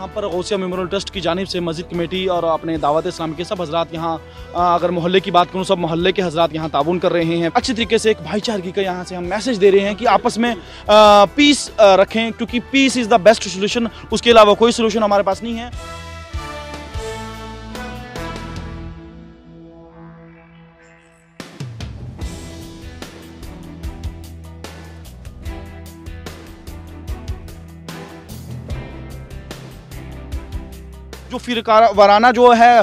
पर Gausiya memorial trust की जानिब से मस्जिद कमेटी और अपने दावत इस्लामी के सब हजरात यहाँ, अगर मोहल्ले की बात करूँ, सब मोहल्ले के हजरात यहाँ ताउन कर रहे हैं। अच्छी तरीके से एक भाईचारगी का यहाँ से हम मैसेज दे रहे हैं कि आपस में पीस रखें, क्योंकि peace is the best solution. उसके अलावा कोई सोल्यूशन हमारे पास नहीं है। जो फिरकावाराना जो है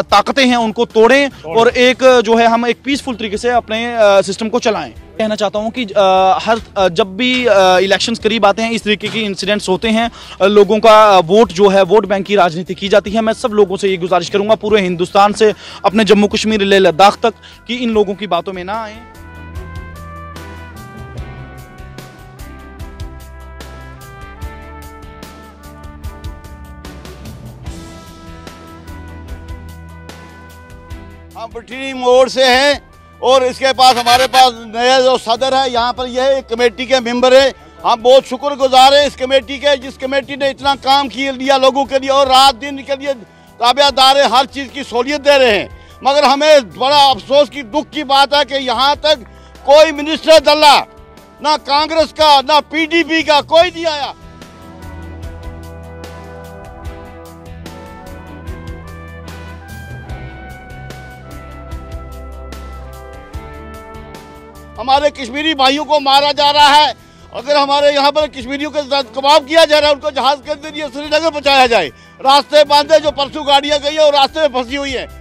ताकतें हैं उनको तोड़ें और एक जो है हम एक पीसफुल तरीके से अपने सिस्टम को चलाएं। कहना चाहता हूं कि जब भी इलेक्शंस करीब आते हैं इस तरीके के इंसिडेंट्स होते हैं, लोगों का वोट जो है वोट बैंक की राजनीति की जाती है। मैं सब लोगों से ये गुजारिश करूंगा, पूरे हिंदुस्तान से अपने जम्मू कश्मीर ले लद्दाख तक, कि इन लोगों की बातों में ना आए। हम बठीनी मोड़ से हैं और इसके पास हमारे पास नया जो सदर है यहाँ पर, यह एक कमेटी के मेंबर है। हम बहुत शुक्रगुजार हैं इस कमेटी के, जिस कमेटी ने इतना काम किया लोगों के लिए और रात दिन के लिए ताबेदार है, हर चीज़ की सहूलियत दे रहे हैं। मगर हमें बड़ा अफसोस की दुख की बात है कि यहाँ तक कोई मिनिस्टर दल्ला, ना कांग्रेस का ना PDP का, कोई नहीं आया। हमारे कश्मीरी भाइयों को मारा जा रहा है। अगर हमारे यहाँ पर कश्मीरियों के साथ कबाब किया जा रहा है, उनको जहाज के जरिए श्रीनगर पहुँचाया जाए। रास्ते बंद है, जो परसों गाड़ियाँ गई है और रास्ते में फंसी हुई है।